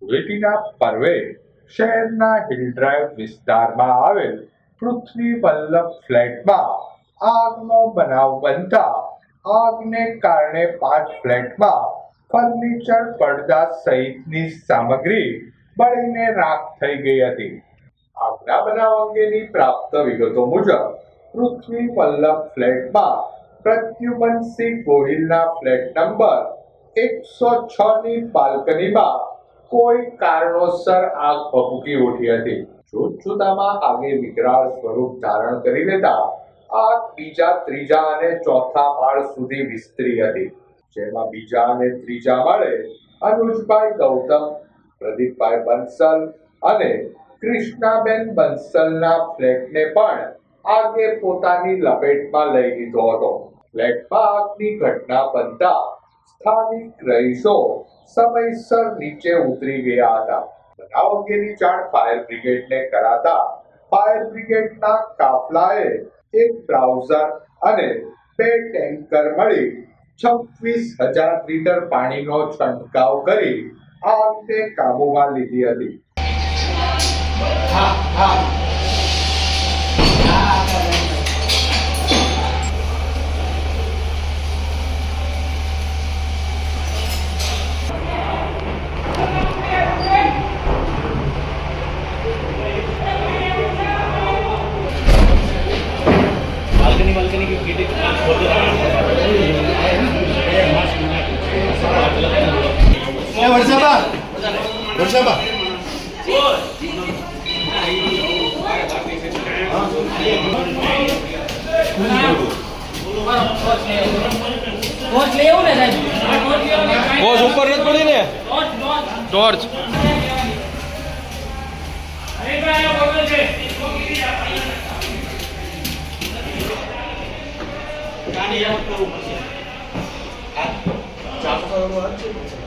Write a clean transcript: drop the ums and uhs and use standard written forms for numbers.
ધૂળેટીના પર્વે શહેરના hill drive વિસ્તારમાં આવેલ પૃથ્વી વલ્લભ ફ્લેટમાં આગનો બનાવ બનતા આગને કારણે 5 ફ્લેટમાં ફર્નિચર, પડદા સહિતની સામગ્રી બળીને રાખ થઈ ગઈ હતી. આગના બનાવ અંગેની પ્રાપ્ત વિગતો મુજબ પૃથ્વી વલ્લભ ફ્લેટમાં પ્રદ્યુમનસિંહ ગોહિલના ફ્લેટ નંબર 106 ની બાલ્કનીમાં કોઈ કારણોસર આગ ભભૂકી ઉઠી હતી. જોતજોતામાં આગે વિકરાળ સ્વરૂપ ધારણ કરી લેતા આગ બીજા, ત્રીજા અને ચોથા માળ સુધી વિસ્તરી હતી, જેમાં બીજા અને ત્રીજા માળે અનુજભાઈ ગૌતમ, પ્રદીપભાઈ બંસલ અને કૃષ્ણાબેન બંસલના ફ્લેટને પણ આગે પોતાની લપેટમાં લઈ લીધો હતો. ફ્લેટમાં આગની ઘટના બનતા સ્થાનિક રહીશો સમયસર નીચે ઉતરી ગયા હતા. બનાવ અંગેની જાણ ફાયર બ્રિગેડને કરાતા ફાયર બ્રિગેડના કાફલાએ એક બ્રાઉઝર અને 2 ટેન્કર મળી 26,000 લીટર પાણીનો છંટકાવ કરી આગને કાબૂમાં લીધી હતી. बालकनी की गेट खोल दो। वर्षा બોસ ઉપર નથી પડી ને ટોર્ચ